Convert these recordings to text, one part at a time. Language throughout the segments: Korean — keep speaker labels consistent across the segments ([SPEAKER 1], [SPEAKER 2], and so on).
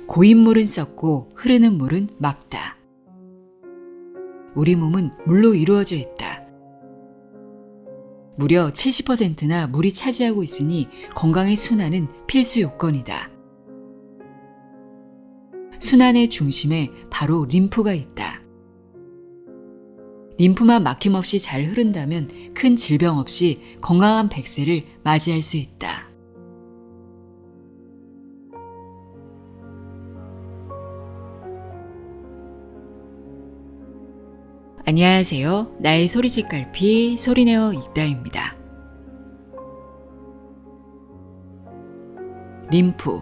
[SPEAKER 1] 고인물은 썩고 흐르는 물은 맑다. 우리 몸은 물로 이루어져 있다. 무려 70%나 물이 차지하고 있으니 건강의 순환은 필수 요건이다. 순환의 중심에 바로 림프가 있다. 림프만 막힘없이 잘 흐른다면 큰 질병 없이 건강한 100세를 맞이할 수 있다. 안녕하세요. 나의 소리집 갈피 소리내어 읽다입니다. 림프.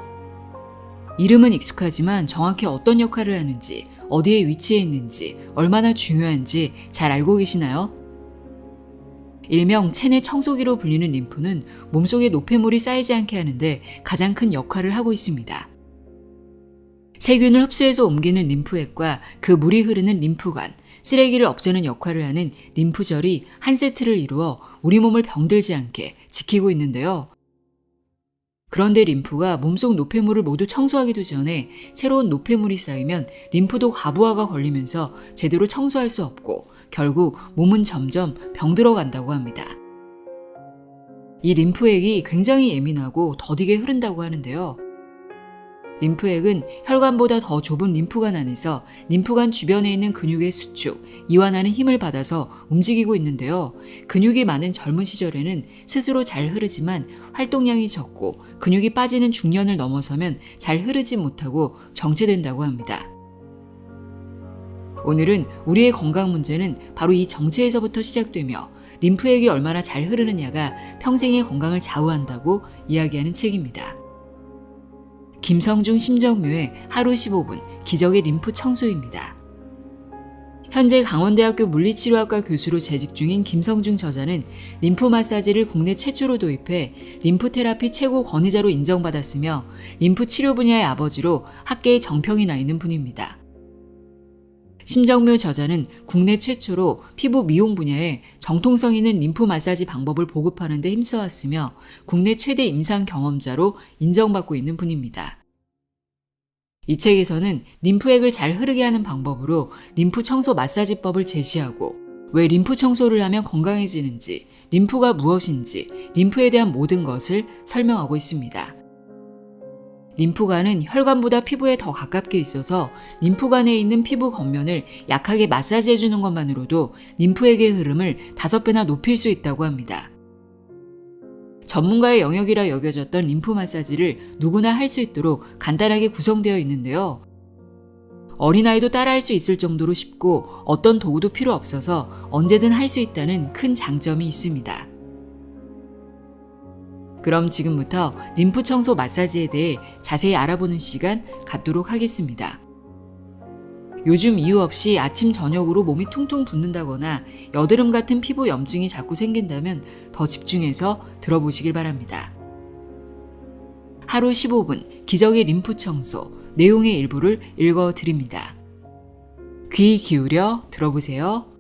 [SPEAKER 1] 이름은 익숙하지만 정확히 어떤 역할을 하는지, 어디에 위치해 있는지, 얼마나 중요한지 잘 알고 계시나요? 일명 체내 청소기로 불리는 림프는 몸속에 노폐물이 쌓이지 않게 하는데 가장 큰 역할을 하고 있습니다. 세균을 흡수해서 옮기는 림프액과 그 물이 흐르는 림프관, 쓰레기를 없애는 역할을 하는 림프절이 한 세트를 이루어 우리 몸을 병들지 않게 지키고 있는데요. 그런데 림프가 몸속 노폐물을 모두 청소하기도 전에 새로운 노폐물이 쌓이면 림프도 과부하가 걸리면서 제대로 청소할 수 없고 결국 몸은 점점 병들어 간다고 합니다. 이 림프액이 굉장히 예민하고 더디게 흐른다고 하는데요. 림프액은 혈관보다 더 좁은 림프관 안에서 림프관 주변에 있는 근육의 수축, 이완하는 힘을 받아서 움직이고 있는데요. 근육이 많은 젊은 시절에는 스스로 잘 흐르지만 활동량이 적고 근육이 빠지는 중년을 넘어서면 잘 흐르지 못하고 정체된다고 합니다. 오늘은 우리의 건강 문제는 바로 이 정체에서부터 시작되며 림프액이 얼마나 잘 흐르느냐가 평생의 건강을 좌우한다고 이야기하는 책입니다. 김성중 심정묘의 하루 15분 기적의 림프 청소입니다. 현재 강원대학교 물리치료학과 교수로 재직 중인 김성중 저자는 림프 마사지를 국내 최초로 도입해 림프 테라피 최고 권위자로 인정받았으며 림프 치료 분야의 아버지로 학계에 정평이 나 있는 분입니다. 심정묘 저자는 국내 최초로 피부 미용 분야에 정통성 있는 림프 마사지 방법을 보급하는 데 힘써왔으며 국내 최대 임상 경험자로 인정받고 있는 분입니다. 이 책에서는 림프액을 잘 흐르게 하는 방법으로 림프 청소 마사지법을 제시하고 왜 림프 청소를 하면 건강해지는지, 림프가 무엇인지, 림프에 대한 모든 것을 설명하고 있습니다. 림프관은 혈관보다 피부에 더 가깝게 있어서 림프관에 있는 피부 겉면을 약하게 마사지해주는 것만으로도 림프액의 흐름을 5배나 높일 수 있다고 합니다. 전문가의 영역이라 여겨졌던 림프 마사지를 누구나 할 수 있도록 간단하게 구성되어 있는데요. 어린아이도 따라할 수 있을 정도로 쉽고 어떤 도구도 필요 없어서 언제든 할 수 있다는 큰 장점이 있습니다. 그럼 지금부터 림프 청소 마사지에 대해 자세히 알아보는 시간 갖도록 하겠습니다. 요즘 이유 없이 아침 저녁으로 몸이 퉁퉁 붓는다거나 여드름 같은 피부 염증이 자꾸 생긴다면 더 집중해서 들어보시길 바랍니다. 하루 15분 기적의 림프 청소 내용의 일부를 읽어드립니다. 귀 기울여 들어보세요.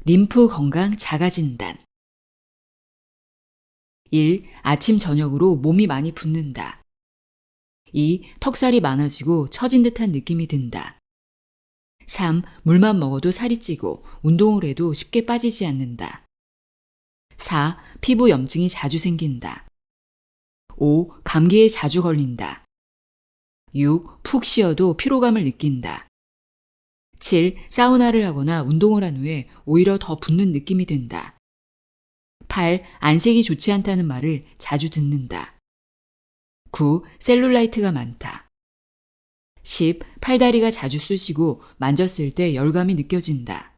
[SPEAKER 1] 림프 건강 자가진단. 1. 아침 저녁으로 몸이 많이 붓는다. 2. 턱살이 많아지고 처진 듯한 느낌이 든다. 3. 물만 먹어도 살이 찌고 운동을 해도 쉽게 빠지지 않는다. 4. 피부 염증이 자주 생긴다. 5. 감기에 자주 걸린다. 6. 푹 쉬어도 피로감을 느낀다. 7. 사우나를 하거나 운동을 한 후에 오히려 더 붓는 느낌이 든다. 8. 안색이 좋지 않다는 말을 자주 듣는다. 9. 셀룰라이트가 많다. 10. 팔다리가 자주 쑤시고 만졌을 때 열감이 느껴진다.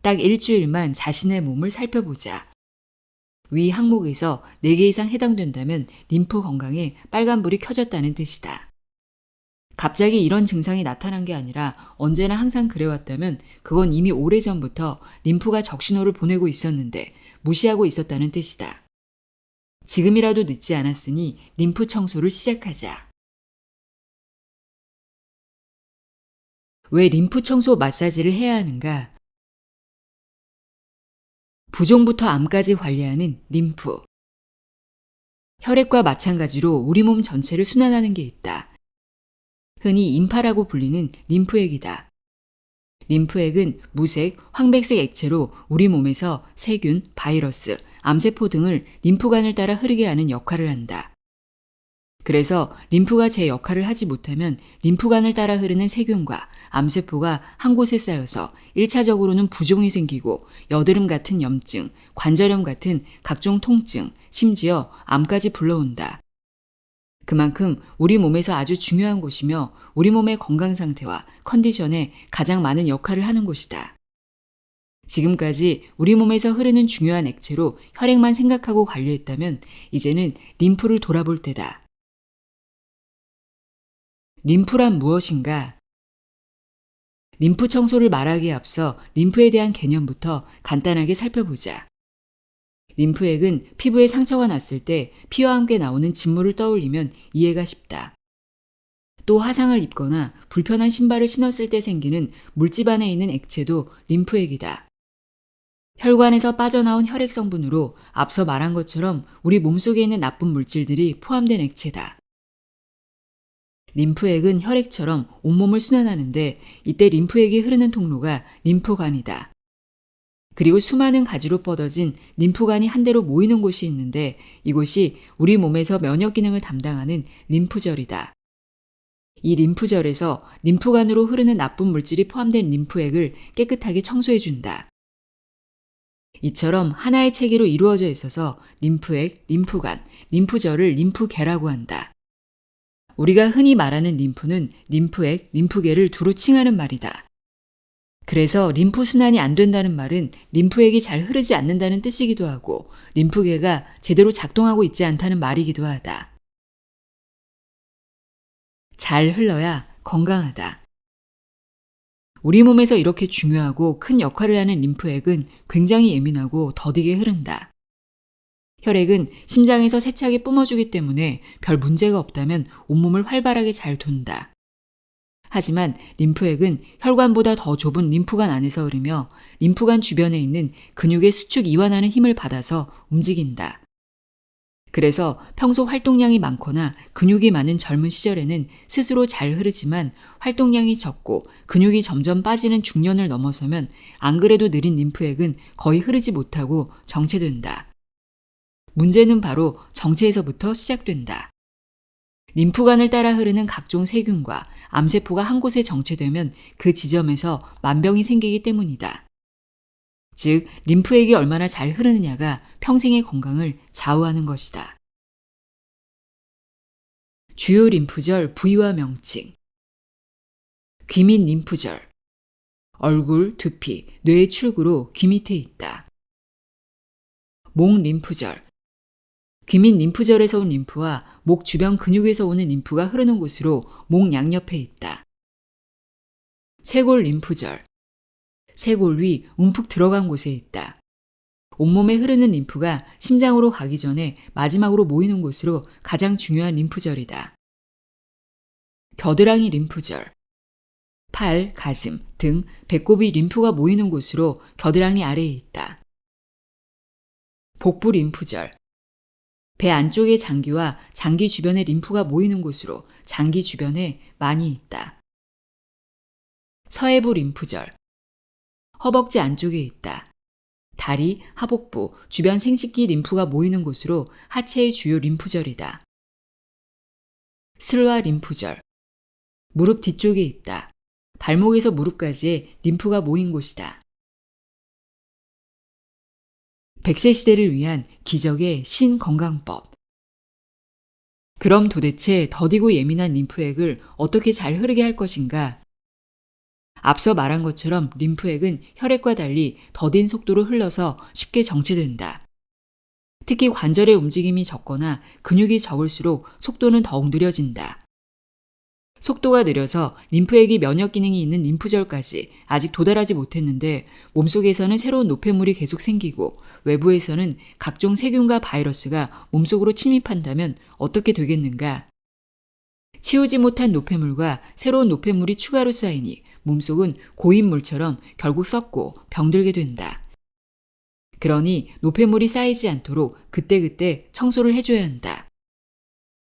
[SPEAKER 1] 딱 일주일만 자신의 몸을 살펴보자. 위 항목에서 4개 이상 해당된다면 림프 건강에 빨간불이 켜졌다는 뜻이다. 갑자기 이런 증상이 나타난 게 아니라 언제나 항상 그래왔다면 그건 이미 오래전부터 림프가 적신호를 보내고 있었는데 무시하고 있었다는 뜻이다. 지금이라도 늦지 않았으니 림프 청소를 시작하자. 왜 림프 청소 마사지를 해야 하는가? 부종부터 암까지 관리하는 림프. 혈액과 마찬가지로 우리 몸 전체를 순환하는 게 있다. 흔히 임파라고 불리는 림프액이다. 림프액은 무색, 황백색 액체로 우리 몸에서 세균, 바이러스, 암세포 등을 림프관을 따라 흐르게 하는 역할을 한다. 그래서 림프가 제 역할을 하지 못하면 림프관을 따라 흐르는 세균과 암세포가 한 곳에 쌓여서 1차적으로는 부종이 생기고 여드름 같은 염증, 관절염 같은 각종 통증, 심지어 암까지 불러온다. 그만큼 우리 몸에서 아주 중요한 곳이며 우리 몸의 건강 상태와 컨디션에 가장 많은 역할을 하는 곳이다. 지금까지 우리 몸에서 흐르는 중요한 액체로 혈액만 생각하고 관리했다면 이제는 림프를 돌아볼 때다. 림프란 무엇인가? 림프 청소를 말하기에 앞서 림프에 대한 개념부터 간단하게 살펴보자. 림프액은 피부에 상처가 났을 때 피와 함께 나오는 진물을 떠올리면 이해가 쉽다. 또 화상을 입거나 불편한 신발을 신었을 때 생기는 물집 안에 있는 액체도 림프액이다. 혈관에서 빠져나온 혈액 성분으로 앞서 말한 것처럼 우리 몸속에 있는 나쁜 물질들이 포함된 액체다. 림프액은 혈액처럼 온몸을 순환하는데 이때 림프액이 흐르는 통로가 림프관이다. 그리고 수많은 가지로 뻗어진 림프관이 한데로 모이는 곳이 있는데 이곳이 우리 몸에서 면역 기능을 담당하는 림프절이다. 이 림프절에서 림프관으로 흐르는 나쁜 물질이 포함된 림프액을 깨끗하게 청소해준다. 이처럼 하나의 체계로 이루어져 있어서 림프액, 림프관, 림프절을 림프계라고 한다. 우리가 흔히 말하는 림프는 림프액, 림프계를 두루 칭하는 말이다. 그래서 림프 순환이 안 된다는 말은 림프액이 잘 흐르지 않는다는 뜻이기도 하고 림프계가 제대로 작동하고 있지 않다는 말이기도 하다. 잘 흘러야 건강하다. 우리 몸에서 이렇게 중요하고 큰 역할을 하는 림프액은 굉장히 예민하고 더디게 흐른다. 혈액은 심장에서 세차게 뿜어주기 때문에 별 문제가 없다면 온몸을 활발하게 잘 돈다. 하지만 림프액은 혈관보다 더 좁은 림프관 안에서 흐르며 림프관 주변에 있는 근육의 수축 이완하는 힘을 받아서 움직인다. 그래서 평소 활동량이 많거나 근육이 많은 젊은 시절에는 스스로 잘 흐르지만 활동량이 적고 근육이 점점 빠지는 중년을 넘어서면 안 그래도 느린 림프액은 거의 흐르지 못하고 정체된다. 문제는 바로 정체에서부터 시작된다. 림프관을 따라 흐르는 각종 세균과 암세포가 한 곳에 정체되면 그 지점에서 만병이 생기기 때문이다. 즉, 림프액이 얼마나 잘 흐르느냐가 평생의 건강을 좌우하는 것이다. 주요 림프절 부위와 명칭. 귀 밑 림프절. 얼굴, 두피, 뇌의 출구로 귀 밑에 있다. 목 림프절. 귀 밑 림프절에서 온 림프와 목 주변 근육에서 오는 림프가 흐르는 곳으로 목 양옆에 있다. 쇄골 림프절. 쇄골 위 움푹 들어간 곳에 있다. 온몸에 흐르는 림프가 심장으로 가기 전에 마지막으로 모이는 곳으로 가장 중요한 림프절이다. 겨드랑이 림프절. 팔, 가슴, 등, 배꼽 위 림프가 모이는 곳으로 겨드랑이 아래에 있다. 복부 림프절. 배 안쪽의 장기와 장기 주변의 림프가 모이는 곳으로 장기 주변에 많이 있다. 서해부 림프절. 허벅지 안쪽에 있다. 다리, 하복부, 주변 생식기 림프가 모이는 곳으로 하체의 주요 림프절이다. 슬화 림프절. 무릎 뒤쪽에 있다. 발목에서 무릎까지의 림프가 모인 곳이다. 100세 시대를 위한 기적의 신건강법. 그럼 도대체 더디고 예민한 림프액을 어떻게 잘 흐르게 할 것인가? 앞서 말한 것처럼 림프액은 혈액과 달리 더딘 속도로 흘러서 쉽게 정체된다. 특히 관절의 움직임이 적거나 근육이 적을수록 속도는 더욱 느려진다. 속도가 느려서 림프액이 면역 기능이 있는 림프절까지 아직 도달하지 못했는데 몸속에서는 새로운 노폐물이 계속 생기고 외부에서는 각종 세균과 바이러스가 몸속으로 침입한다면 어떻게 되겠는가? 치우지 못한 노폐물과 새로운 노폐물이 추가로 쌓이니 몸속은 고인물처럼 결국 썩고 병들게 된다. 그러니 노폐물이 쌓이지 않도록 그때그때 청소를 해줘야 한다.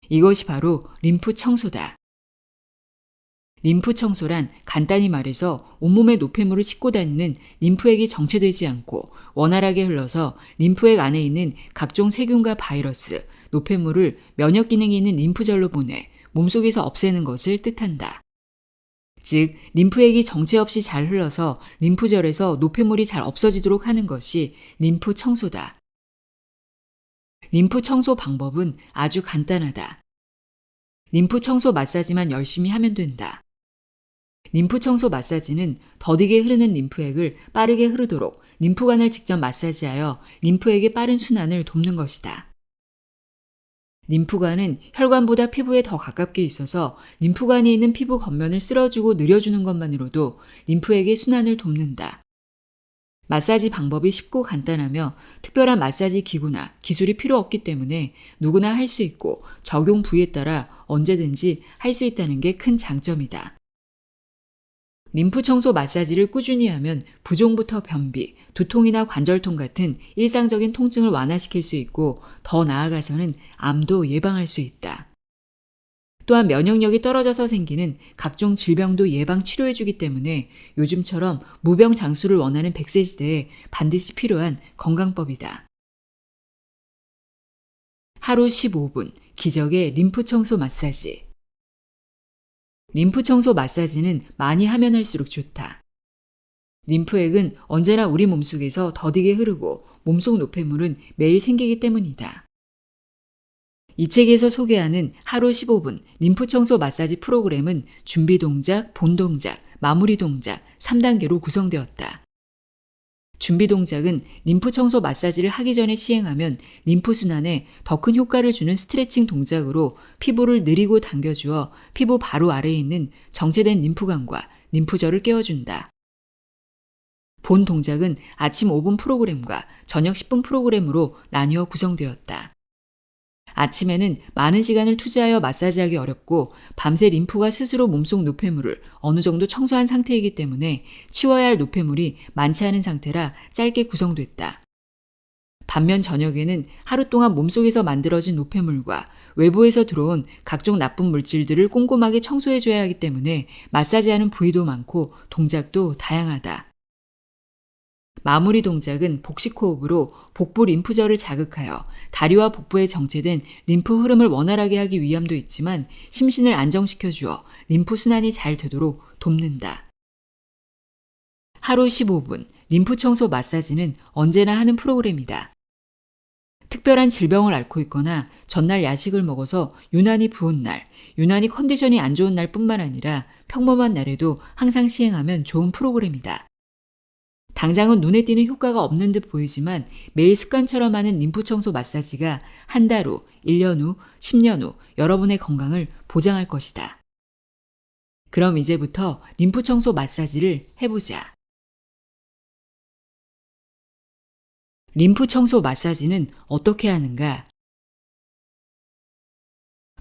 [SPEAKER 1] 이것이 바로 림프 청소다. 림프 청소란 간단히 말해서 온몸에 노폐물을 싣고 다니는 림프액이 정체되지 않고 원활하게 흘러서 림프액 안에 있는 각종 세균과 바이러스, 노폐물을 면역 기능이 있는 림프절로 보내 몸속에서 없애는 것을 뜻한다. 즉, 림프액이 정체 없이 잘 흘러서 림프절에서 노폐물이 잘 없어지도록 하는 것이 림프 청소다. 림프 청소 방법은 아주 간단하다. 림프 청소 마사지만 열심히 하면 된다. 림프 청소 마사지는 더디게 흐르는 림프액을 빠르게 흐르도록 림프관을 직접 마사지하여 림프액의 빠른 순환을 돕는 것이다. 림프관은 혈관보다 피부에 더 가깝게 있어서 림프관에 있는 피부 겉면을 쓸어주고 늘여주는 것만으로도 림프액의 순환을 돕는다. 마사지 방법이 쉽고 간단하며 특별한 마사지 기구나 기술이 필요 없기 때문에 누구나 할 수 있고 적용 부위에 따라 언제든지 할 수 있다는 게 큰 장점이다. 림프 청소 마사지를 꾸준히 하면 부종부터 변비, 두통이나 관절통 같은 일상적인 통증을 완화시킬 수 있고 더 나아가서는 암도 예방할 수 있다. 또한 면역력이 떨어져서 생기는 각종 질병도 예방 치료해주기 때문에 요즘처럼 무병장수를 원하는 100세 시대에 반드시 필요한 건강법이다. 하루 15분 기적의 림프 청소 마사지. 림프 청소 마사지는 많이 하면 할수록 좋다. 림프액은 언제나 우리 몸속에서 더디게 흐르고 몸속 노폐물은 매일 생기기 때문이다. 이 책에서 소개하는 하루 15분 림프 청소 마사지 프로그램은 준비 동작, 본 동작, 마무리 동작 3단계로 구성되었다. 준비 동작은 림프 청소 마사지를 하기 전에 시행하면 림프 순환에 더 큰 효과를 주는 스트레칭 동작으로 피부를 느리고 당겨주어 피부 바로 아래에 있는 정체된 림프관과 림프절을 깨워준다. 본 동작은 아침 5분 프로그램과 저녁 10분 프로그램으로 나뉘어 구성되었다. 아침에는 많은 시간을 투자하여 마사지하기 어렵고 밤새 림프가 스스로 몸속 노폐물을 어느 정도 청소한 상태이기 때문에 치워야 할 노폐물이 많지 않은 상태라 짧게 구성됐다. 반면 저녁에는 하루 동안 몸속에서 만들어진 노폐물과 외부에서 들어온 각종 나쁜 물질들을 꼼꼼하게 청소해줘야 하기 때문에 마사지하는 부위도 많고 동작도 다양하다. 마무리 동작은 복식 호흡으로 복부 림프절을 자극하여 다리와 복부에 정체된 림프 흐름을 원활하게 하기 위함도 있지만 심신을 안정시켜주어 림프 순환이 잘 되도록 돕는다. 하루 15분 림프 청소 마사지는 언제나 하는 프로그램이다. 특별한 질병을 앓고 있거나 전날 야식을 먹어서 유난히 부은 날, 유난히 컨디션이 안 좋은 날뿐만 아니라 평범한 날에도 항상 시행하면 좋은 프로그램이다. 당장은 눈에 띄는 효과가 없는 듯 보이지만 매일 습관처럼 하는 림프 청소 마사지가 한 달 후, 1년 후, 10년 후 여러분의 건강을 보장할 것이다. 그럼 이제부터 림프 청소 마사지를 해보자. 림프 청소 마사지는 어떻게 하는가?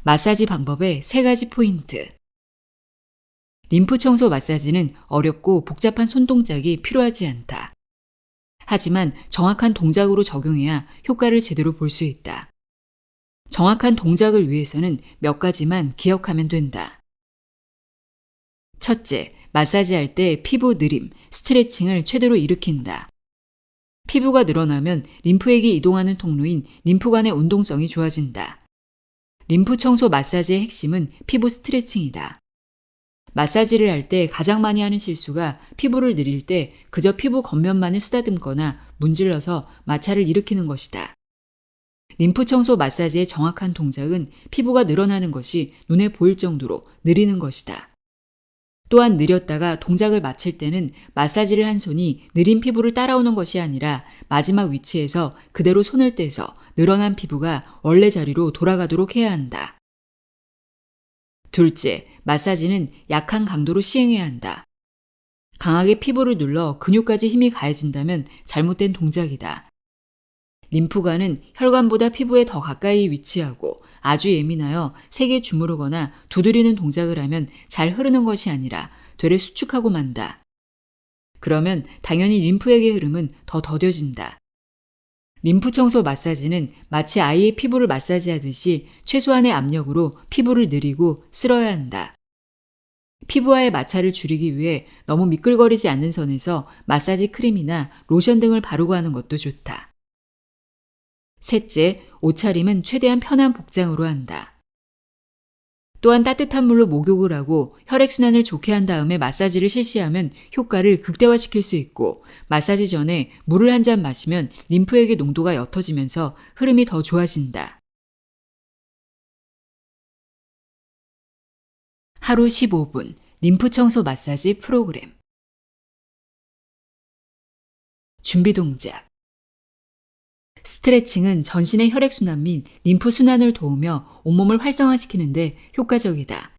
[SPEAKER 1] 마사지 방법의 3가지 포인트. 림프 청소 마사지는 어렵고 복잡한 손동작이 필요하지 않다. 하지만 정확한 동작으로 적용해야 효과를 제대로 볼 수 있다. 정확한 동작을 위해서는 몇 가지만 기억하면 된다. 첫째, 마사지할 때 피부 느림, 스트레칭을 최대로 일으킨다. 피부가 늘어나면 림프액이 이동하는 통로인 림프관의 운동성이 좋아진다. 림프 청소 마사지의 핵심은 피부 스트레칭이다. 마사지를 할 때 가장 많이 하는 실수가 피부를 늘릴 때 그저 피부 겉면만을 쓰다듬거나 문질러서 마찰을 일으키는 것이다. 림프 청소 마사지의 정확한 동작은 피부가 늘어나는 것이 눈에 보일 정도로 느리는 것이다. 또한 느렸다가 동작을 마칠 때는 마사지를 한 손이 느린 피부를 따라오는 것이 아니라 마지막 위치에서 그대로 손을 떼서 늘어난 피부가 원래 자리로 돌아가도록 해야 한다. 둘째, 마사지는 약한 강도로 시행해야 한다. 강하게 피부를 눌러 근육까지 힘이 가해진다면 잘못된 동작이다. 림프관은 혈관보다 피부에 더 가까이 위치하고 아주 예민하여 세게 주무르거나 두드리는 동작을 하면 잘 흐르는 것이 아니라 되레 수축하고 만다. 그러면 당연히 림프액의 흐름은 더 더뎌진다. 림프 청소 마사지는 마치 아이의 피부를 마사지하듯이 최소한의 압력으로 피부를 느리고 쓸어야 한다. 피부와의 마찰을 줄이기 위해 너무 미끌거리지 않는 선에서 마사지 크림이나 로션 등을 바르고 하는 것도 좋다. 셋째, 옷차림은 최대한 편한 복장으로 한다. 또한 따뜻한 물로 목욕을 하고 혈액순환을 좋게 한 다음에 마사지를 실시하면 효과를 극대화시킬 수 있고 마사지 전에 물을 한 잔 마시면 림프액의 농도가 옅어지면서 흐름이 더 좋아진다. 하루 15분 림프 청소 마사지 프로그램. 준비 동작. 스트레칭은 전신의 혈액순환 및 림프순환을 도우며 온몸을 활성화시키는 데 효과적이다.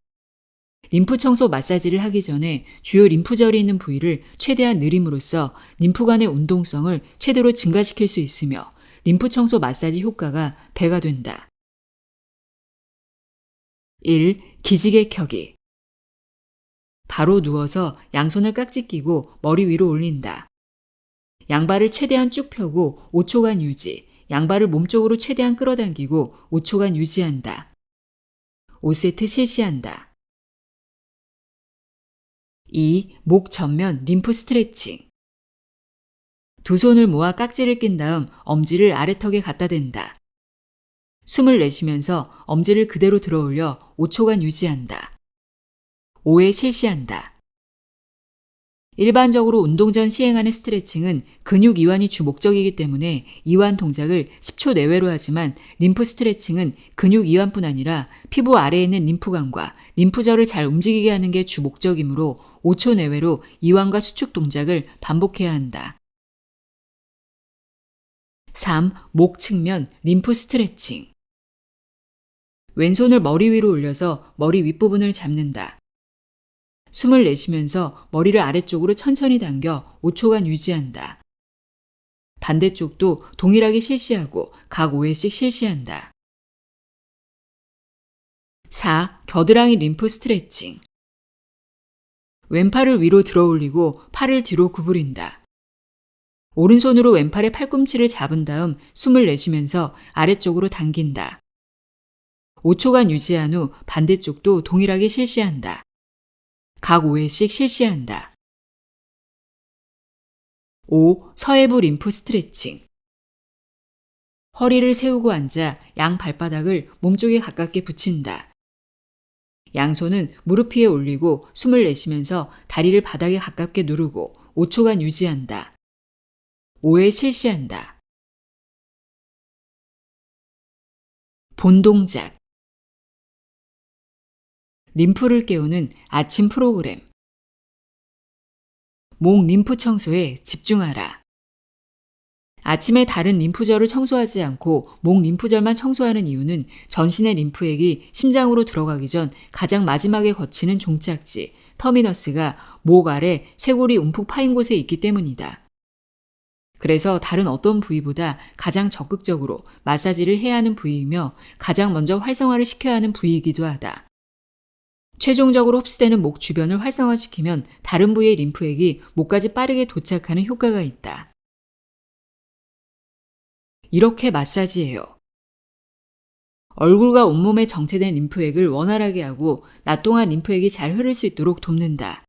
[SPEAKER 1] 림프 청소 마사지를 하기 전에 주요 림프절이 있는 부위를 최대한 느림으로써 림프관의 운동성을 최대로 증가시킬 수 있으며 림프 청소 마사지 효과가 배가 된다. 1. 기지개 켜기. 바로 누워서 양손을 깍지 끼고 머리 위로 올린다. 양발을 최대한 쭉 펴고 5초간 유지, 양발을 몸쪽으로 최대한 끌어당기고 5초간 유지한다. 5세트 실시한다. 2. 목 전면 림프 스트레칭. 두 손을 모아 깍지를 낀 다음 엄지를 아래턱에 갖다 댄다. 숨을 내쉬면서 엄지를 그대로 들어 올려 5초간 유지한다. 5회 실시한다. 일반적으로 운동 전 시행하는 스트레칭은 근육 이완이 주 목적이기 때문에 이완 동작을 10초 내외로 하지만 림프 스트레칭은 근육 이완뿐 아니라 피부 아래에 있는 림프관과 림프절을 잘 움직이게 하는 게 주 목적이므로 5초 내외로 이완과 수축 동작을 반복해야 한다. 3. 목 측면 림프 스트레칭. 왼손을 머리 위로 올려서 머리 윗부분을 잡는다. 숨을 내쉬면서 머리를 아래쪽으로 천천히 당겨 5초간 유지한다. 반대쪽도 동일하게 실시하고 각 5회씩 실시한다. 4. 겨드랑이 림프 스트레칭. 왼팔을 위로 들어 올리고 팔을 뒤로 구부린다. 오른손으로 왼팔의 팔꿈치를 잡은 다음 숨을 내쉬면서 아래쪽으로 당긴다. 5초간 유지한 후 반대쪽도 동일하게 실시한다. 각 5회씩 실시한다. 5. 서해부 림프 스트레칭. 허리를 세우고 앉아 양 발바닥을 몸쪽에 가깝게 붙인다. 양손은 무릎 위에 올리고 숨을 내쉬면서 다리를 바닥에 가깝게 누르고 5초간 유지한다. 5회 실시한다. 본 동작. 림프를 깨우는 아침 프로그램. 목 림프 청소에 집중하라. 아침에 다른 림프절을 청소하지 않고 목 림프절만 청소하는 이유는 전신의 림프액이 심장으로 들어가기 전 가장 마지막에 거치는 종착지, 터미너스가 목 아래 쇄골이 움푹 파인 곳에 있기 때문이다. 그래서 다른 어떤 부위보다 가장 적극적으로 마사지를 해야 하는 부위이며 가장 먼저 활성화를 시켜야 하는 부위이기도 하다. 최종적으로 흡수되는 목 주변을 활성화시키면 다른 부위의 림프액이 목까지 빠르게 도착하는 효과가 있다. 이렇게 마사지해요. 얼굴과 온몸에 정체된 림프액을 원활하게 하고 낮 동안 림프액이 잘 흐를 수 있도록 돕는다.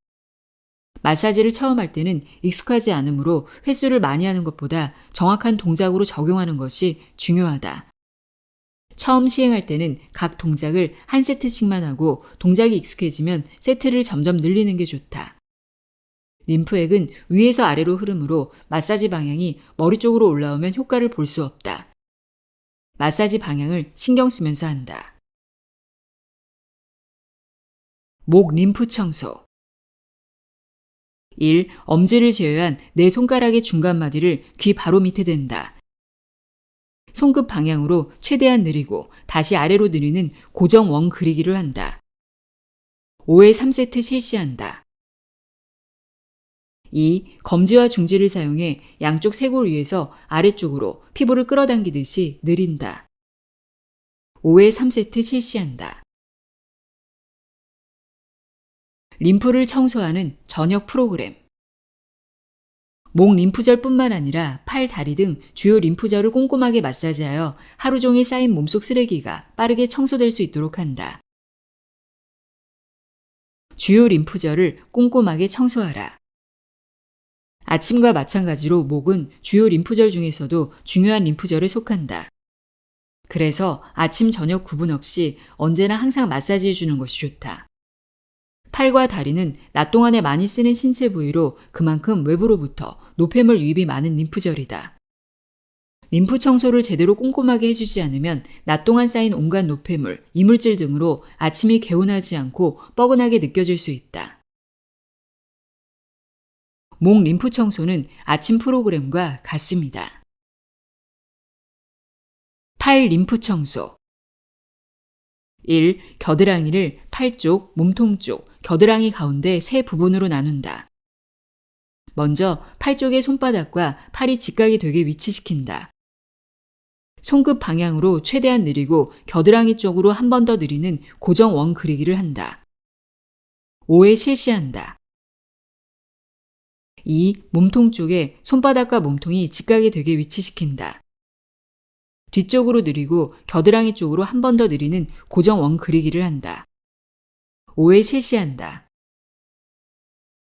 [SPEAKER 1] 마사지를 처음 할 때는 익숙하지 않으므로 횟수를 많이 하는 것보다 정확한 동작으로 적용하는 것이 중요하다. 처음 시행할 때는 각 동작을 한 세트씩만 하고 동작이 익숙해지면 세트를 점점 늘리는 게 좋다. 림프액은 위에서 아래로 흐르므로 마사지 방향이 머리 쪽으로 올라오면 효과를 볼 수 없다. 마사지 방향을 신경 쓰면서 한다. 목 림프 청소. 1. 엄지를 제외한 내 손가락의 중간마디를 귀 바로 밑에 댄다. 손끝 방향으로 최대한 느리고 다시 아래로 느리는 고정 원 그리기를 한다. 5회 3세트 실시한다. 2. 검지와 중지를 사용해 양쪽 쇄골 위에서 아래쪽으로 피부를 끌어당기듯이 느린다. 5회 3세트 실시한다. 림프를 청소하는 저녁 프로그램. 목 림프절뿐만 아니라 팔, 다리 등 주요 림프절을 꼼꼼하게 마사지하여 하루 종일 쌓인 몸속 쓰레기가 빠르게 청소될 수 있도록 한다. 주요 림프절을 꼼꼼하게 청소하라. 아침과 마찬가지로 목은 주요 림프절 중에서도 중요한 림프절에 속한다. 그래서 아침, 저녁 구분 없이 언제나 항상 마사지해 주는 것이 좋다. 팔과 다리는 낮 동안에 많이 쓰는 신체 부위로 그만큼 외부로부터 노폐물 유입이 많은 림프절이다. 림프 청소를 제대로 꼼꼼하게 해주지 않으면 낮 동안 쌓인 온갖 노폐물, 이물질 등으로 아침이 개운하지 않고 뻐근하게 느껴질 수 있다. 목 림프 청소는 아침 프로그램과 같습니다. 팔 림프 청소. 1. 겨드랑이를 팔 쪽, 몸통 쪽, 겨드랑이 가운데 세 부분으로 나눈다. 먼저 팔 쪽의 손바닥과 팔이 직각이 되게 위치시킨다. 손끝 방향으로 최대한 느리고 겨드랑이 쪽으로 한 번 더 느리는 고정 원 그리기를 한다. 5회 실시한다. 2. 몸통 쪽에 손바닥과 몸통이 직각이 되게 위치시킨다. 뒤쪽으로 느리고 겨드랑이 쪽으로 한 번 더 느리는 고정 원 그리기를 한다. 5회 실시한다.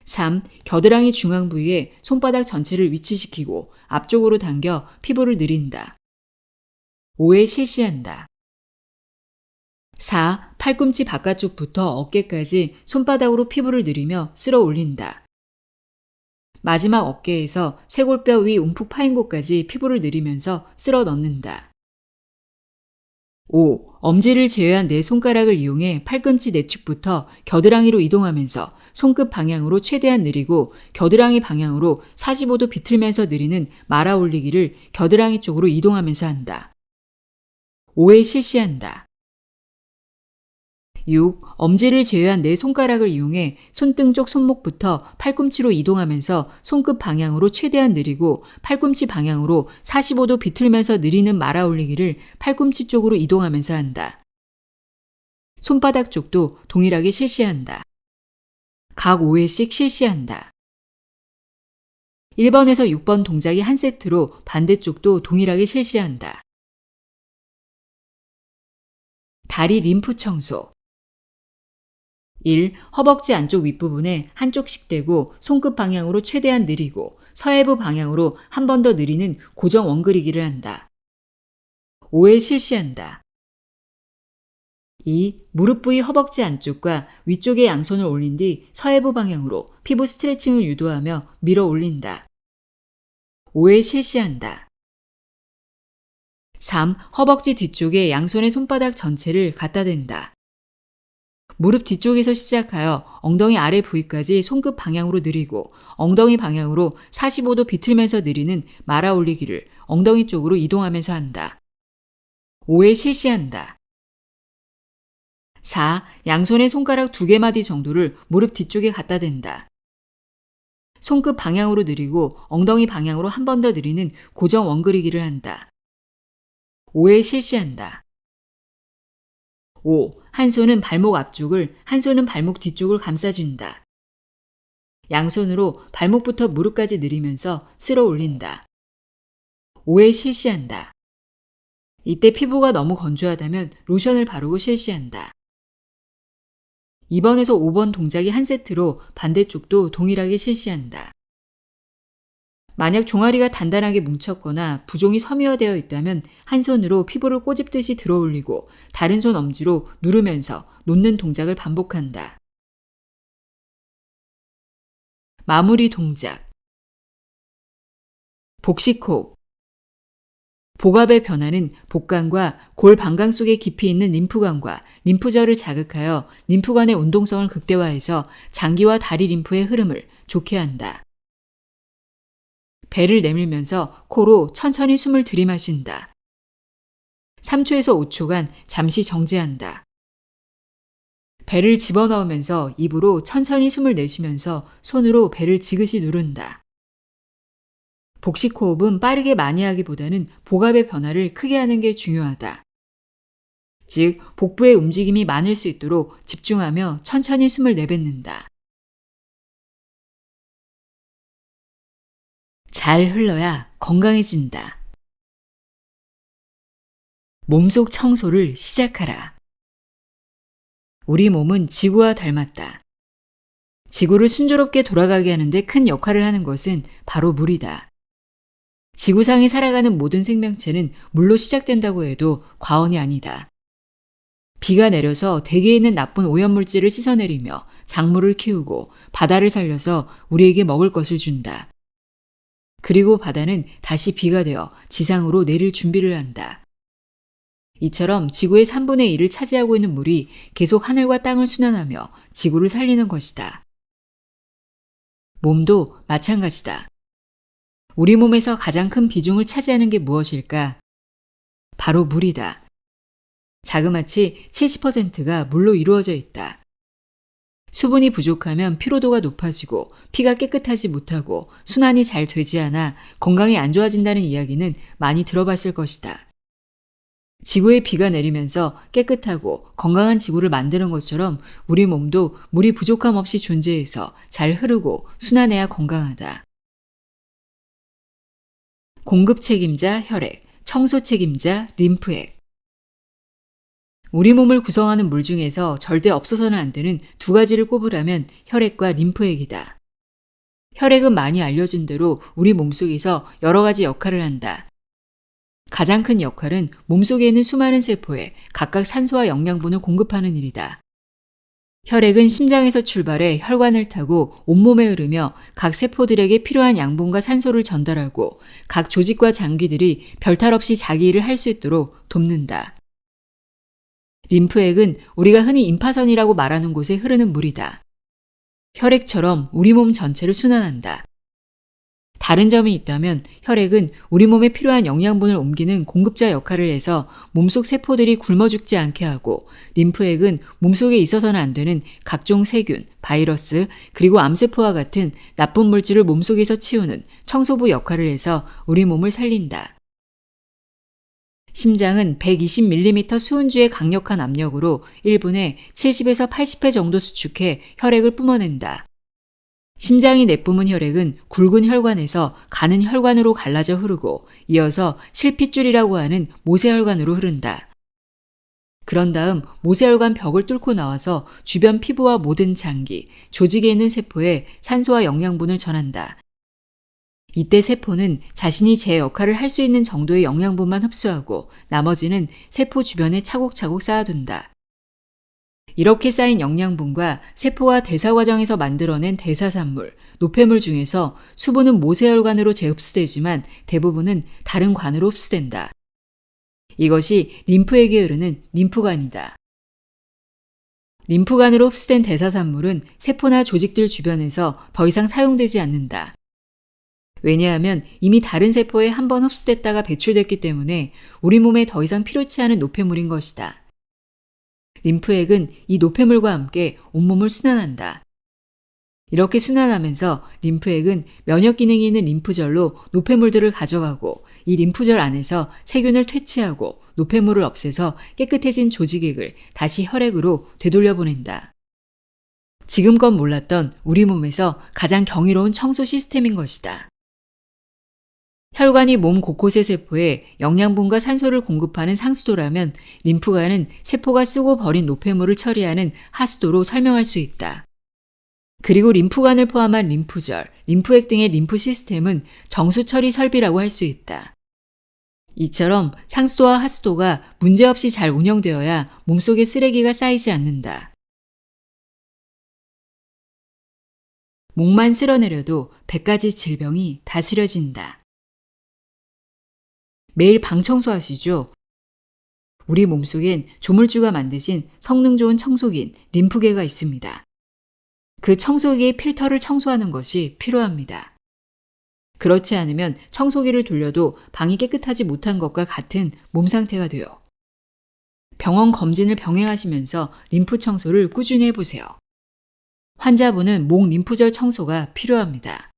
[SPEAKER 1] 3. 겨드랑이 중앙 부위에 손바닥 전체를 위치시키고 앞쪽으로 당겨 피부를 느린다. 5회 실시한다. 4. 팔꿈치 바깥쪽부터 어깨까지 손바닥으로 피부를 느리며 쓸어 올린다. 마지막 어깨에서 쇄골뼈 위 움푹 파인 곳까지 피부를 느리면서 쓸어 넣는다. 5. 엄지를 제외한 네 손가락을 이용해 팔꿈치 내측부터 겨드랑이로 이동하면서 손끝 방향으로 최대한 느리고 겨드랑이 방향으로 45도 비틀면서 느리는 말아 올리기를 겨드랑이 쪽으로 이동하면서 한다. 5회 실시한다. 6. 엄지를 제외한 네 손가락을 이용해 손등 쪽 손목부터 팔꿈치로 이동하면서 손끝 방향으로 최대한 느리고 팔꿈치 방향으로 45도 비틀면서 느리는 말아 올리기를 팔꿈치 쪽으로 이동하면서 한다. 손바닥 쪽도 동일하게 실시한다. 각 5회씩 실시한다. 1번에서 6번 동작이 한 세트로 반대쪽도 동일하게 실시한다. 다리 림프 청소. 1. 허벅지 안쪽 윗부분에 한쪽씩 대고 손끝 방향으로 최대한 느리고 서해부 방향으로 한 번 더 느리는 고정 원그리기를 한다. 5회 실시한다. 2. 무릎 부위 허벅지 안쪽과 위쪽의 양손을 올린 뒤 서해부 방향으로 피부 스트레칭을 유도하며 밀어 올린다. 5회 실시한다. 3. 허벅지 뒤쪽에 양손의 손바닥 전체를 갖다 댄다. 무릎 뒤쪽에서 시작하여 엉덩이 아래 부위까지 손끝 방향으로 느리고 엉덩이 방향으로 45도 비틀면서 느리는 말아 올리기를 엉덩이 쪽으로 이동하면서 한다. 5회 실시한다. 4. 양손의 손가락 2개마디 정도를 무릎 뒤쪽에 갖다 댄다. 손끝 방향으로 느리고 엉덩이 방향으로 한 번 더 느리는 고정 원그리기를 한다. 5회 실시한다. 5. 한 손은 발목 앞쪽을, 한 손은 발목 뒤쪽을 감싸준다. 양손으로 발목부터 무릎까지 느리면서 쓸어 올린다. 5회 실시한다. 이때 피부가 너무 건조하다면 로션을 바르고 실시한다. 2번에서 5번 동작이 한 세트로 반대쪽도 동일하게 실시한다. 만약 종아리가 단단하게 뭉쳤거나 부종이 섬유화되어 있다면 한 손으로 피부를 꼬집듯이 들어 올리고 다른 손 엄지로 누르면서 놓는 동작을 반복한다. 마무리 동작. 복식호흡. 복압의 변화는 복강과 골 방광 속에 깊이 있는 림프관과 림프절을 자극하여 림프관의 운동성을 극대화해서 장기와 다리 림프의 흐름을 좋게 한다. 배를 내밀면서 코로 천천히 숨을 들이마신다. 3초에서 5초간 잠시 정지한다. 배를 집어넣으면서 입으로 천천히 숨을 내쉬면서 손으로 배를 지그시 누른다. 복식 호흡은 빠르게 많이 하기보다는 복압의 변화를 크게 하는 게 중요하다. 즉, 복부의 움직임이 많을 수 있도록 집중하며 천천히 숨을 내뱉는다. 잘 흘러야 건강해진다. 몸속 청소를 시작하라. 우리 몸은 지구와 닮았다. 지구를 순조롭게 돌아가게 하는데 큰 역할을 하는 것은 바로 물이다. 지구상에 살아가는 모든 생명체는 물로 시작된다고 해도 과언이 아니다. 비가 내려서 대기에 있는 나쁜 오염물질을 씻어내리며 작물을 키우고 바다를 살려서 우리에게 먹을 것을 준다. 그리고 바다는 다시 비가 되어 지상으로 내릴 준비를 한다. 이처럼 지구의 3분의 1을 차지하고 있는 물이 계속 하늘과 땅을 순환하며 지구를 살리는 것이다. 몸도 마찬가지다. 우리 몸에서 가장 큰 비중을 차지하는 게 무엇일까? 바로 물이다. 자그마치 70%가 물로 이루어져 있다. 수분이 부족하면 피로도가 높아지고 피가 깨끗하지 못하고 순환이 잘 되지 않아 건강이 안 좋아진다는 이야기는 많이 들어봤을 것이다. 지구에 비가 내리면서 깨끗하고 건강한 지구를 만드는 것처럼 우리 몸도 물이 부족함 없이 존재해서 잘 흐르고 순환해야 건강하다. 공급 책임자 혈액, 청소 책임자 림프액. 우리 몸을 구성하는 물 중에서 절대 없어서는 안 되는 두 가지를 꼽으라면 혈액과 림프액이다. 혈액은 많이 알려진 대로 우리 몸속에서 여러 가지 역할을 한다. 가장 큰 역할은 몸속에 있는 수많은 세포에 각각 산소와 영양분을 공급하는 일이다. 혈액은 심장에서 출발해 혈관을 타고 온몸에 흐르며 각 세포들에게 필요한 양분과 산소를 전달하고 각 조직과 장기들이 별탈 없이 자기 일을 할 수 있도록 돕는다. 림프액은 우리가 흔히 임파선이라고 말하는 곳에 흐르는 물이다. 혈액처럼 우리 몸 전체를 순환한다. 다른 점이 있다면 혈액은 우리 몸에 필요한 영양분을 옮기는 공급자 역할을 해서 몸속 세포들이 굶어 죽지 않게 하고, 림프액은 몸속에 있어서는 안 되는 각종 세균, 바이러스, 그리고 암세포와 같은 나쁜 물질을 몸속에서 치우는 청소부 역할을 해서 우리 몸을 살린다. 심장은 120mm 수은주의 강력한 압력으로 1분에 70에서 80회 정도 수축해 혈액을 뿜어낸다. 심장이 내뿜은 혈액은 굵은 혈관에서 가는 혈관으로 갈라져 흐르고 이어서 실핏줄이라고 하는 모세혈관으로 흐른다. 그런 다음 모세혈관 벽을 뚫고 나와서 주변 피부와 모든 장기, 조직에 있는 세포에 산소와 영양분을 전한다. 이때 세포는 자신이 제 역할을 할 수 있는 정도의 영양분만 흡수하고 나머지는 세포 주변에 차곡차곡 쌓아둔다. 이렇게 쌓인 영양분과 세포와 대사 과정에서 만들어낸 대사산물, 노폐물 중에서 수분은 모세혈관으로 재흡수되지만 대부분은 다른 관으로 흡수된다. 이것이 림프액에 흐르는 림프관이다. 림프관으로 흡수된 대사산물은 세포나 조직들 주변에서 더 이상 사용되지 않는다. 왜냐하면 이미 다른 세포에 한번 흡수됐다가 배출됐기 때문에 우리 몸에 더 이상 필요치 않은 노폐물인 것이다. 림프액은 이 노폐물과 함께 온몸을 순환한다. 이렇게 순환하면서 림프액은 면역 기능이 있는 림프절로 노폐물들을 가져가고 이 림프절 안에서 세균을 퇴치하고 노폐물을 없애서 깨끗해진 조직액을 다시 혈액으로 되돌려보낸다. 지금껏 몰랐던 우리 몸에서 가장 경이로운 청소 시스템인 것이다. 혈관이 몸 곳곳의 세포에 영양분과 산소를 공급하는 상수도라면 림프관은 세포가 쓰고 버린 노폐물을 처리하는 하수도로 설명할 수 있다. 그리고 림프관을 포함한 림프절, 림프액 등의 림프 시스템은 정수 처리 설비라고 할 수 있다. 이처럼 상수도와 하수도가 문제없이 잘 운영되어야 몸속에 쓰레기가 쌓이지 않는다. 목만 쓸어내려도 100가지 질병이 다스려진다. 매일 방 청소하시죠? 우리 몸속엔 조물주가 만드신 성능 좋은 청소기인 림프계가 있습니다. 그 청소기의 필터를 청소하는 것이 필요합니다. 그렇지 않으면 청소기를 돌려도 방이 깨끗하지 못한 것과 같은 몸 상태가 돼요. 병원 검진을 병행하시면서 림프 청소를 꾸준히 해보세요. 환자분은 목 림프절 청소가 필요합니다.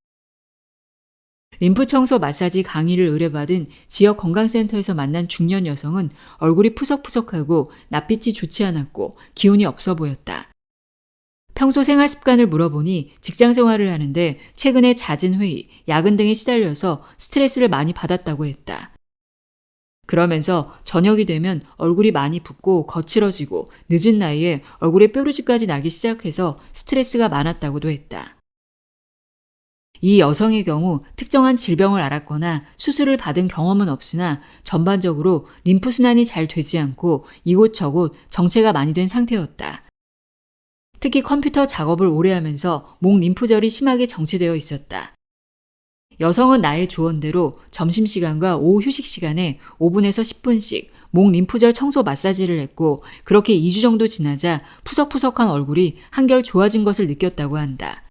[SPEAKER 1] 림프 청소 마사지 강의를 의뢰받은 지역 건강센터에서 만난 중년 여성은 얼굴이 푸석푸석하고 낯빛이 좋지 않았고 기운이 없어 보였다. 평소 생활 습관을 물어보니 직장 생활을 하는데 최근에 잦은 회의, 야근 등에 시달려서 스트레스를 많이 받았다고 했다. 그러면서 저녁이 되면 얼굴이 많이 붓고 거칠어지고 늦은 나이에 얼굴에 뾰루지까지 나기 시작해서 스트레스가 많았다고도 했다. 이 여성의 경우 특정한 질병을 앓았거나 수술을 받은 경험은 없으나 전반적으로 림프순환이 잘 되지 않고 이곳저곳 정체가 많이 된 상태였다. 특히 컴퓨터 작업을 오래 하면서 목 림프절이 심하게 정체되어 있었다. 여성은 나의 조언대로 점심시간과 오후 휴식시간에 5분에서 10분씩 목 림프절 청소 마사지를 했고 그렇게 2주 정도 지나자 푸석푸석한 얼굴이 한결 좋아진 것을 느꼈다고 한다.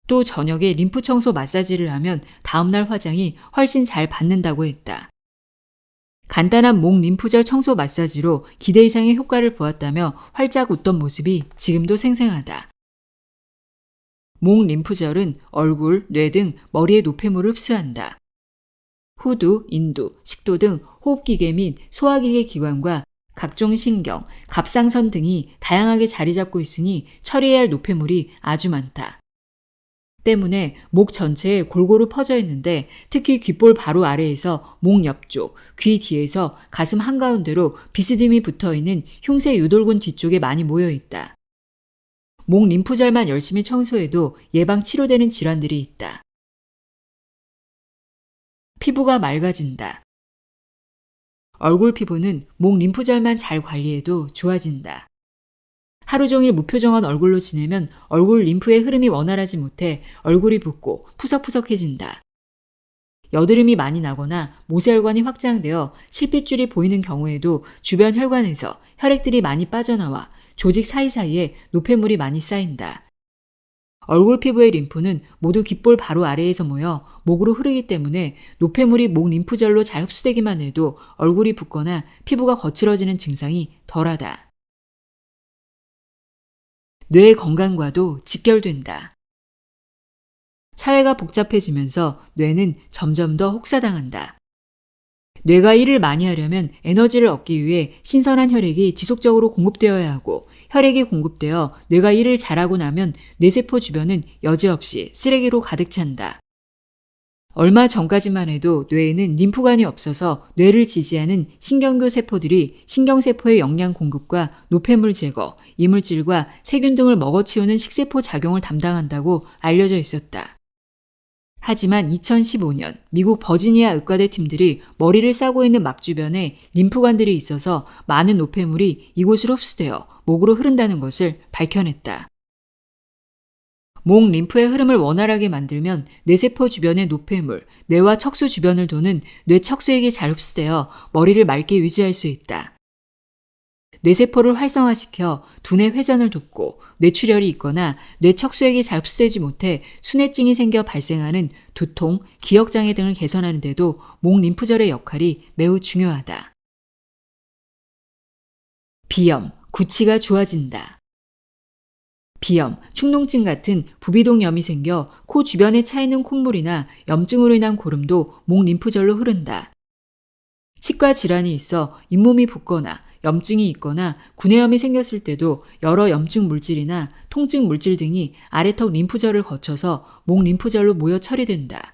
[SPEAKER 1] 또 저녁에 림프 청소 마사지를 하면 다음날 화장이 훨씬 잘 받는다고 했다. 간단한 목 림프절 청소 마사지로 기대 이상의 효과를 보았다며 활짝 웃던 모습이 지금도 생생하다. 목 림프절은 얼굴, 뇌 등 머리의 노폐물을 흡수한다. 후두, 인두, 식도 등 호흡기계 및 소화기계 기관과 각종 신경, 갑상선 등이 다양하게 자리 잡고 있으니 처리해야 할 노폐물이 아주 많다. 때문에 목 전체에 골고루 퍼져 있는데 특히 귓볼 바로 아래에서 목 옆쪽, 귀 뒤에서 가슴 한가운데로 비스듬히 붙어있는 흉쇄 유돌근 뒤쪽에 많이 모여 있다. 목 림프절만 열심히 청소해도 예방 치료되는 질환들이 있다. 피부가 맑아진다. 얼굴 피부는 목 림프절만 잘 관리해도 좋아진다. 하루 종일 무표정한 얼굴로 지내면 얼굴 림프의 흐름이 원활하지 못해 얼굴이 붓고 푸석푸석해진다. 여드름이 많이 나거나 모세혈관이 확장되어 실핏줄이 보이는 경우에도 주변 혈관에서 혈액들이 많이 빠져나와 조직 사이사이에 노폐물이 많이 쌓인다. 얼굴 피부의 림프는 모두 귓볼 바로 아래에서 모여 목으로 흐르기 때문에 노폐물이 목 림프절로 잘 흡수되기만 해도 얼굴이 붓거나 피부가 거칠어지는 증상이 덜하다. 뇌 건강과도 직결된다. 사회가 복잡해지면서 뇌는 점점 더 혹사당한다. 뇌가 일을 많이 하려면 에너지를 얻기 위해 신선한 혈액이 지속적으로 공급되어야 하고 혈액이 공급되어 뇌가 일을 잘하고 나면 뇌세포 주변은 여지없이 쓰레기로 가득 찬다. 얼마 전까지만 해도 뇌에는 림프관이 없어서 뇌를 지지하는 신경교 세포들이 신경세포의 영양 공급과 노폐물 제거, 이물질과 세균 등을 먹어치우는 식세포 작용을 담당한다고 알려져 있었다. 하지만 2015년 미국 버지니아 의과대 팀들이 머리를 싸고 있는 막 주변에 림프관들이 있어서 많은 노폐물이 이곳으로 흡수되어 목으로 흐른다는 것을 밝혀냈다. 목 림프의 흐름을 원활하게 만들면 뇌세포 주변의 노폐물, 뇌와 척수 주변을 도는 뇌척수액이 잘 흡수되어 머리를 맑게 유지할 수 있다. 뇌세포를 활성화시켜 두뇌 회전을 돕고 뇌출혈이 있거나 뇌척수액이 잘 흡수되지 못해 순회증이 생겨 발생하는 두통, 기억장애 등을 개선하는 데도 목 림프절의 역할이 매우 중요하다. 비염, 구취가 좋아진다. 비염, 축농증 같은 부비동염이 생겨 코 주변에 차있는 콧물이나 염증으로 인한 고름도 목 림프절로 흐른다. 치과 질환이 있어 잇몸이 붓거나 염증이 있거나 구내염이 생겼을 때도 여러 염증 물질이나 통증 물질 등이 아래턱 림프절을 거쳐서 목 림프절로 모여 처리된다.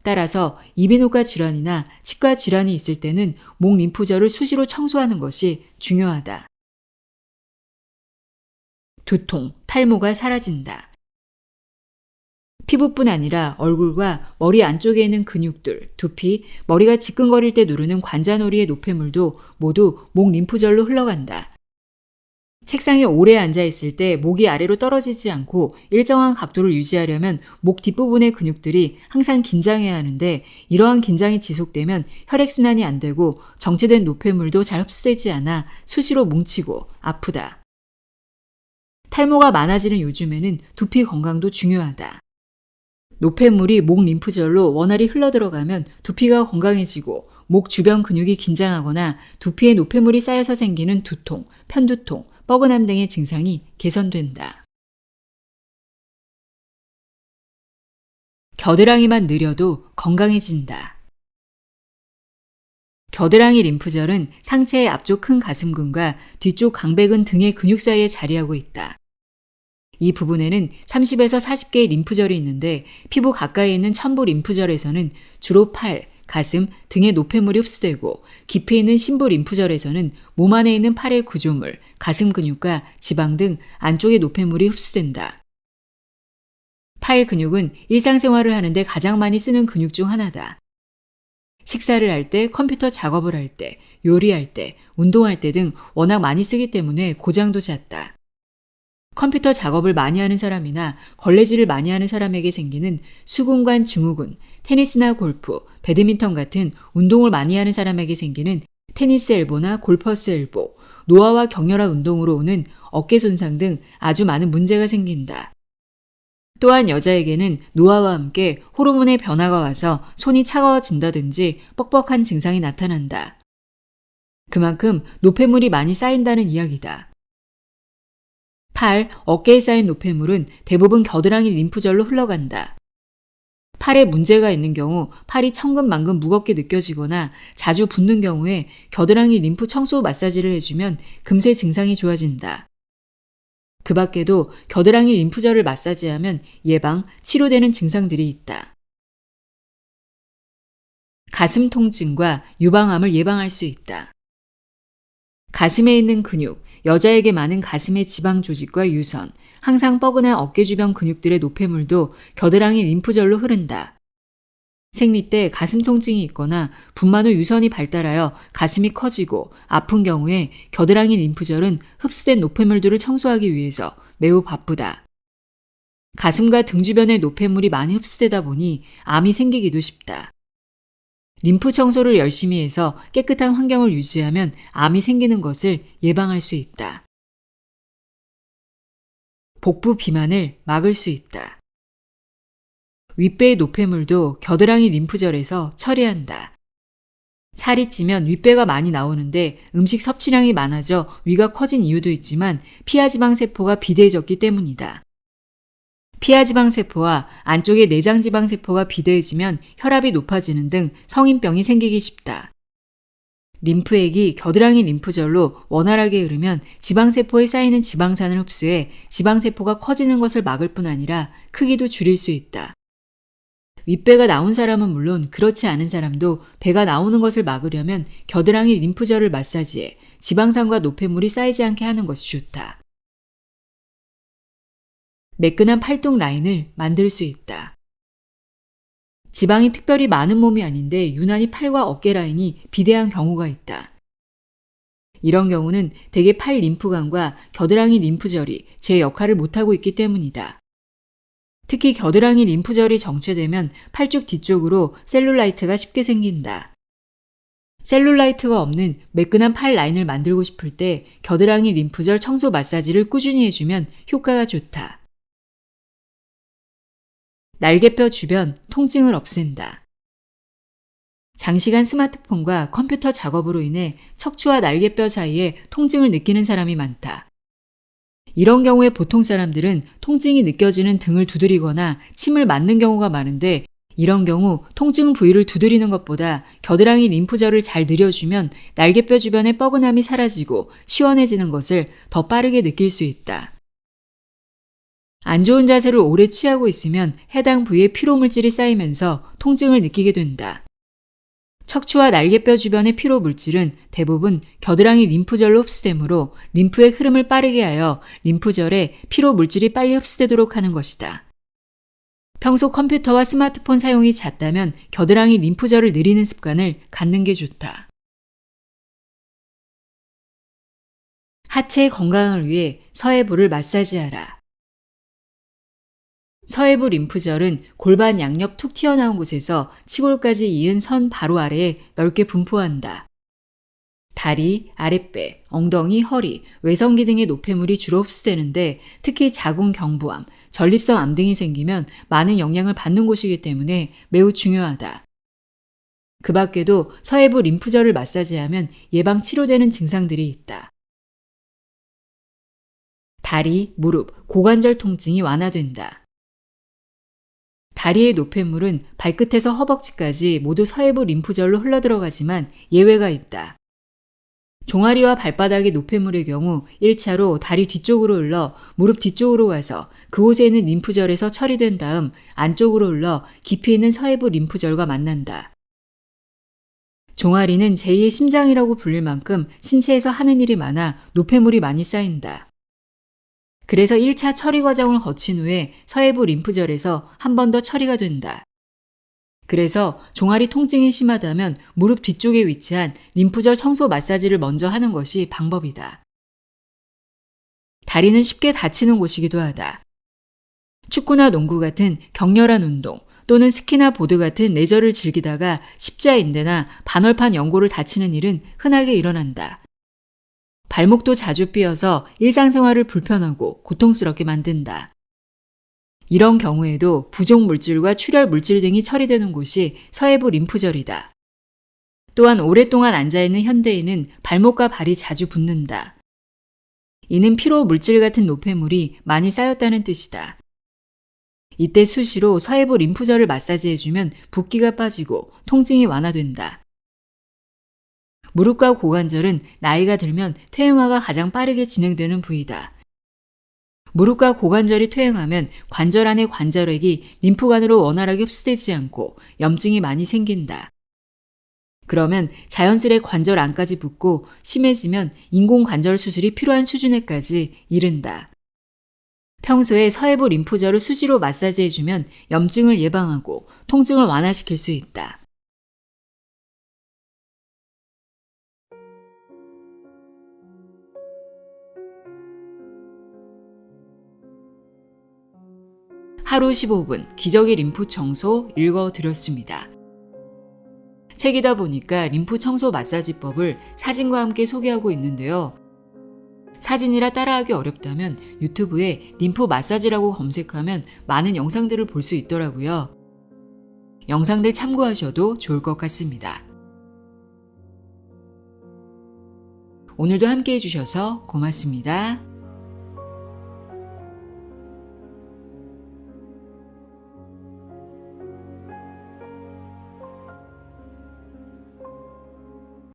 [SPEAKER 1] 따라서 이비인후과 질환이나 치과 질환이 있을 때는 목 림프절을 수시로 청소하는 것이 중요하다. 두통, 탈모가 사라진다. 피부뿐 아니라 얼굴과 머리 안쪽에 있는 근육들, 두피, 머리가 지끈거릴 때 누르는 관자놀이의 노폐물도 모두 목 림프절로 흘러간다. 책상에 오래 앉아 있을 때 목이 아래로 떨어지지 않고 일정한 각도를 유지하려면 목 뒷부분의 근육들이 항상 긴장해야 하는데 이러한 긴장이 지속되면 혈액순환이 안 되고 정체된 노폐물도 잘 흡수되지 않아 수시로 뭉치고 아프다. 탈모가 많아지는 요즘에는 두피 건강도 중요하다. 노폐물이 목 림프절로 원활히 흘러들어가면 두피가 건강해지고 목 주변 근육이 긴장하거나 두피에 노폐물이 쌓여서 생기는 두통, 편두통, 뻐근함 등의 증상이 개선된다. 겨드랑이만 느려도 건강해진다. 겨드랑이 림프절은 상체의 앞쪽 큰 가슴근과 뒤쪽 강배근 등의 근육 사이에 자리하고 있다. 이 부분에는 30에서 40개의 림프절이 있는데 피부 가까이에 있는 첨부 림프절에서는 주로 팔, 가슴 등의 노폐물이 흡수되고 깊이 있는 심부 림프절에서는 몸 안에 있는 팔의 구조물, 가슴 근육과 지방 등 안쪽의 노폐물이 흡수된다. 팔 근육은 일상생활을 하는데 가장 많이 쓰는 근육 중 하나다. 식사를 할 때, 컴퓨터 작업을 할 때, 요리할 때, 운동할 때 등 워낙 많이 쓰기 때문에 고장도 잦다. 컴퓨터 작업을 많이 하는 사람이나 걸레질을 많이 하는 사람에게 생기는 수근관 증후군, 테니스나 골프, 배드민턴 같은 운동을 많이 하는 사람에게 생기는 테니스 엘보나 골퍼스 엘보, 노화와 격렬한 운동으로 오는 어깨 손상 등 아주 많은 문제가 생긴다. 또한 여자에게는 노화와 함께 호르몬의 변화가 와서 손이 차가워진다든지 뻑뻑한 증상이 나타난다. 그만큼 노폐물이 많이 쌓인다는 이야기다. 팔, 어깨에 쌓인 노폐물은 대부분 겨드랑이 림프절로 흘러간다. 팔에 문제가 있는 경우 팔이 천근만근 무겁게 느껴지거나 자주 붓는 경우에 겨드랑이 림프 청소 마사지를 해주면 금세 증상이 좋아진다. 그 밖에도 겨드랑이 림프절을 마사지하면 예방, 치료되는 증상들이 있다. 가슴 통증과 유방암을 예방할 수 있다. 가슴에 있는 근육, 여자에게 많은 가슴의 지방 조직과 유선, 항상 뻐근한 어깨 주변 근육들의 노폐물도 겨드랑이 림프절로 흐른다. 생리 때 가슴 통증이 있거나 분만 후 유선이 발달하여 가슴이 커지고 아픈 경우에 겨드랑이 림프절은 흡수된 노폐물들을 청소하기 위해서 매우 바쁘다. 가슴과 등 주변의 노폐물이 많이 흡수되다 보니 암이 생기기도 쉽다. 림프 청소를 열심히 해서 깨끗한 환경을 유지하면 암이 생기는 것을 예방할 수 있다. 복부 비만을 막을 수 있다. 윗배의 노폐물도 겨드랑이 림프절에서 처리한다. 살이 찌면 윗배가 많이 나오는데 음식 섭취량이 많아져 위가 커진 이유도 있지만 피하지방세포가 비대해졌기 때문이다. 피하지방세포와 안쪽의 내장지방세포가 비대해지면 혈압이 높아지는 등 성인병이 생기기 쉽다. 림프액이 겨드랑이 림프절로 원활하게 흐르면 지방세포에 쌓이는 지방산을 흡수해 지방세포가 커지는 것을 막을 뿐 아니라 크기도 줄일 수 있다. 윗배가 나온 사람은 물론 그렇지 않은 사람도 배가 나오는 것을 막으려면 겨드랑이 림프절을 마사지해 지방산과 노폐물이 쌓이지 않게 하는 것이 좋다. 매끈한 팔뚝 라인을 만들 수 있다. 지방이 특별히 많은 몸이 아닌데 유난히 팔과 어깨 라인이 비대한 경우가 있다. 이런 경우는 대개 팔 림프관과 겨드랑이 림프절이 제 역할을 못하고 있기 때문이다. 특히 겨드랑이 림프절이 정체되면 팔뚝 뒤쪽으로 셀룰라이트가 쉽게 생긴다. 셀룰라이트가 없는 매끈한 팔 라인을 만들고 싶을 때 겨드랑이 림프절 청소 마사지를 꾸준히 해주면 효과가 좋다. 날개뼈 주변 통증을 없앤다. 장시간 스마트폰과 컴퓨터 작업으로 인해 척추와 날개뼈 사이에 통증을 느끼는 사람이 많다. 이런 경우에 보통 사람들은 통증이 느껴지는 등을 두드리거나 침을 맞는 경우가 많은데 이런 경우 통증 부위를 두드리는 것보다 겨드랑이 림프절을 잘 늘려주면 날개뼈 주변의 뻐근함이 사라지고 시원해지는 것을 더 빠르게 느낄 수 있다. 안 좋은 자세를 오래 취하고 있으면 해당 부위에 피로물질이 쌓이면서 통증을 느끼게 된다. 척추와 날개뼈 주변의 피로물질은 대부분 겨드랑이 림프절로 흡수되므로 림프의 흐름을 빠르게 하여 림프절에 피로물질이 빨리 흡수되도록 하는 것이다. 평소 컴퓨터와 스마트폰 사용이 잦다면 겨드랑이 림프절을 늘리는 습관을 갖는 게 좋다. 하체 건강을 위해 서해부를 마사지하라. 서해부 림프절은 골반 양옆 툭 튀어나온 곳에서 치골까지 이은 선 바로 아래에 넓게 분포한다. 다리, 아랫배, 엉덩이, 허리, 외성기 등의 노폐물이 주로 흡수되는데 특히 자궁 경부암, 전립선 암 등이 생기면 많은 영향을 받는 곳이기 때문에 매우 중요하다. 그 밖에도 서해부 림프절을 마사지하면 예방 치료되는 증상들이 있다. 다리, 무릎, 고관절 통증이 완화된다. 다리의 노폐물은 발끝에서 허벅지까지 모두 서해부 림프절로 흘러들어가지만 예외가 있다. 종아리와 발바닥의 노폐물의 경우 1차로 다리 뒤쪽으로 흘러 무릎 뒤쪽으로 가서 그곳에 있는 림프절에서 처리된 다음 안쪽으로 흘러 깊이 있는 서해부 림프절과 만난다. 종아리는 제2의 심장이라고 불릴 만큼 신체에서 하는 일이 많아 노폐물이 많이 쌓인다. 그래서 1차 처리 과정을 거친 후에 서해부 림프절에서 한 번 더 처리가 된다. 그래서 종아리 통증이 심하다면 무릎 뒤쪽에 위치한 림프절 청소 마사지를 먼저 하는 것이 방법이다. 다리는 쉽게 다치는 곳이기도 하다. 축구나 농구 같은 격렬한 운동 또는 스키나 보드 같은 레저를 즐기다가 십자인대나 반월판 연골을 다치는 일은 흔하게 일어난다. 발목도 자주 삐어서 일상생활을 불편하고 고통스럽게 만든다. 이런 경우에도 부종 물질과 출혈 물질 등이 처리되는 곳이 서해부 림프절이다. 또한 오랫동안 앉아있는 현대인은 발목과 발이 자주 붓는다. 이는 피로 물질 같은 노폐물이 많이 쌓였다는 뜻이다. 이때 수시로 서해부 림프절을 마사지해주면 붓기가 빠지고 통증이 완화된다. 무릎과 고관절은 나이가 들면 퇴행화가 가장 빠르게 진행되는 부위다. 무릎과 고관절이 퇴행하면 관절 안의 관절액이 림프관으로 원활하게 흡수되지 않고 염증이 많이 생긴다. 그러면 자연스레 관절 안까지 붓고 심해지면 인공관절 수술이 필요한 수준에까지 이른다. 평소에 서해부 림프절을 수시로 마사지해주면 염증을 예방하고 통증을 완화시킬 수 있다. 하루 15분 기저귀 림프 청소 읽어드렸습니다. 책이다 보니까 림프 청소 마사지법을 사진과 함께 소개하고 있는데요. 사진이라 따라하기 어렵다면 유튜브에 림프 마사지라고 검색하면 많은 영상들을 볼 수 있더라고요. 영상들 참고하셔도 좋을 것 같습니다. 오늘도 함께 해주셔서 고맙습니다.